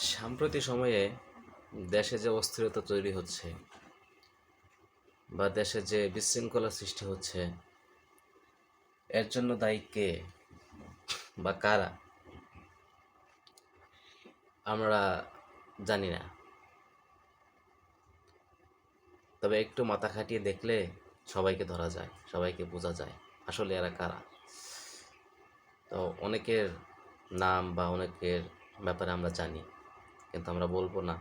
সাম্প্রতিক সময়ে দেশে যে অস্থিরতা তৈরি হচ্ছে বা দেশে যে বিশৃঙ্খলা সৃষ্টি হচ্ছে, এর জন্য দায়ী কে বা কারা আমরা জানি না। তবে একটু মাথা খাটিয়ে দেখলে সবাইকে ধরা যায়, সবাইকে বোঝা যায় আসলে এরা কারা। তো অনেকের নাম বা অনেকের ব্যাপারে আমরা জানি, কিন্তু আমরা বলবো না,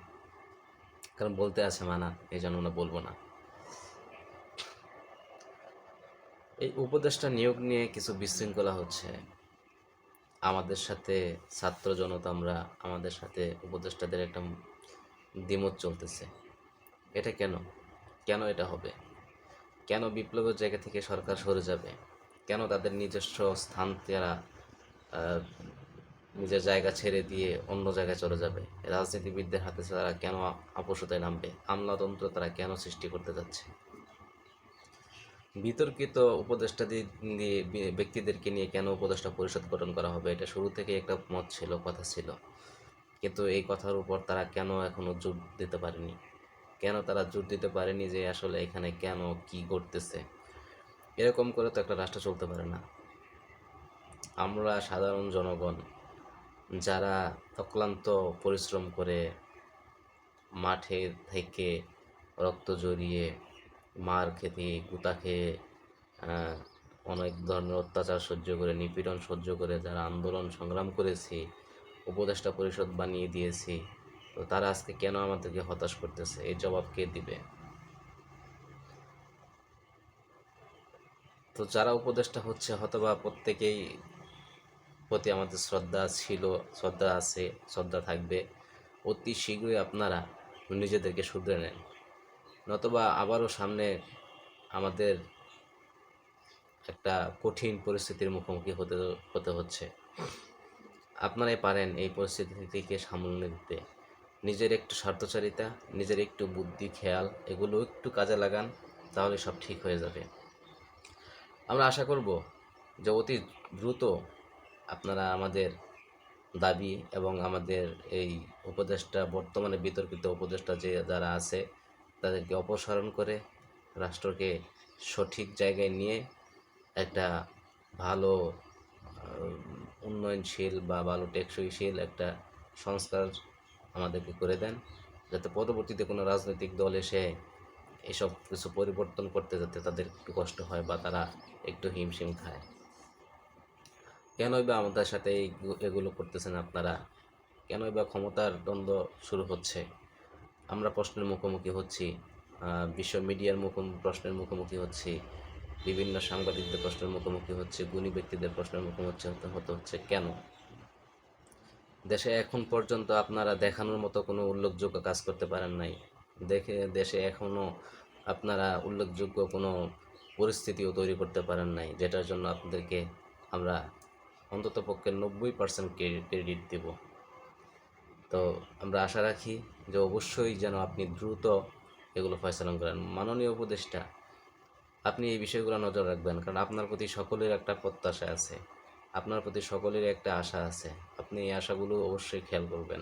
কারণ বলতে আছে মানা, এই জন্য আমরা বলবো না। এই উপদেষ্টা নিয়োগ নিয়ে কিছু বিশৃঙ্খলা হচ্ছে আমাদের সাথে। ছাত্র জনতা আমরা, আমাদের সাথে উপদেষ্টাদের একটা দ্বিমত চলতেছে। এটা কেন? কেন এটা হবে? কেন বিপ্লবের জায়গা থেকে সরকার সরে যাবে? কেন তাদের নিজস্ব স্থান তারা আহ, নিজের জায়গা ছেড়ে দিয়ে অন্য জায়গায় চলে যাবে? রাজনীতিবিদদের হাতে তারা কেন আপসতায় নামবে? আমলাতন্ত্র তারা কেন সৃষ্টি করতে যাচ্ছে? বিতর্কিত উপদেষ্টাদের দিয়ে ব্যক্তিদেরকে নিয়ে কেন উপদেষ্টা পরিষদ গঠন করা হবে, এটা শুরু থেকে একটা মত ছিল, কথা ছিল, কিন্তু এই কথার উপর তারা কেন এখনো জোর দিতে পারেনি? কেন তারা জোর দিতে পারেনি যে আসলে এখানে কেন কি ঘটতেছে? এরকম করে তো একটা রাষ্ট্র চলতে পারে না। আমরা সাধারণ জনগণ যারা অক্লান্ত পরিশ্রম করে মাঠে থেকে রক্ত জড়িয়ে মার খেতে গুতা খেয়ে অনেক ধরনের অত্যাচার সহ্য করে, নিপীড়ন সহ্য করে যারা আন্দোলন সংগ্রাম করেছি, উপদেষ্টা পরিষদ বানিয়ে দিয়েছি, তো তারা আজকে কেন আমাদেরকে হতাশ করতেছে? এই জবাব কে দিবে? তো যারা উপদেষ্টা হচ্ছে হয়তোবা প্রত্যেকেই প্রতি আমাদের শ্রদ্ধা ছিল, শ্রদ্ধা আছে, শ্রদ্ধা থাকবে। অতি শীঘ্রই আপনারা নিজেদেরকে শুধরে নেন, নতবা আবারও সামনে আমাদের একটা কঠিন পরিস্থিতির মুখোমুখি হতে হতে হচ্ছে। আপনারাই পারেন এই পরিস্থিতিকে সামলে নিতে। নিজের একটু স্বার্থচারিতা, নিজের একটু বুদ্ধি খেয়াল এগুলো একটু কাজে লাগান, তাহলে সব ঠিক হয়ে যাবে। আমরা আশা করব যে অতি দ্রুত আপনারা আমাদের দাবি এবং আমাদের এই উপদেষ্টা, বর্তমানে বিতর্কিত উপদেষ্টা যে যারা আছে, তাদেরকে অপসারণ করে রাষ্ট্রকে সঠিক জায়গায় নিয়ে একটা ভালো উন্নয়নশীল বা ভালো টেকসইশীল একটা সংস্কার আমাদেরকে করে দেন, যাতে পরবর্তীতে কোনো রাজনৈতিক দল এসে এসব কিছু পরিবর্তন করতে যাতে তাদের একটু কষ্ট হয় বা তারা একটু হিমশিম খায়। কেনই বা আমাদের সাথে এগুলো করতেছেন আপনারা? কেনই বা ক্ষমতার দ্বন্দ্ব শুরু হচ্ছে? আমরা প্রশ্নের মুখোমুখি হচ্ছি, বিশ্ব মিডিয়ার প্রশ্নের মুখোমুখি হচ্ছি, বিভিন্ন সাংবাদিকদের প্রশ্নের মুখোমুখি হচ্ছে, গুণী ব্যক্তিদের প্রশ্নের মুখোমুখি হতে হচ্ছে। কেন? দেশে এখন পর্যন্ত আপনারা দেখানোর মতো কোনো উল্লেখযোগ্য কাজ করতে পারেন নাই। দেশে এখনও আপনারা উল্লেখযোগ্য কোনো পরিস্থিতিও তৈরি করতে পারেন নাই, যেটার জন্য আপনাদেরকে আমরা অন্ততপক্ষে 90% ক্রেডিট দেব। তো আমরা আশা রাখি যে অবশ্যই যেন আপনি দ্রুত এগুলো ফয়সালা করেন। মাননীয় উপদেষ্টা, আপনি এই বিষয়গুলো নজর রাখবেন, কারণ আপনার প্রতি সকলের একটা প্রত্যাশা আছে, আপনার প্রতি সকলের একটা আশা আছে। আপনি এই আশাগুলো অবশ্যই খেয়াল করবেন।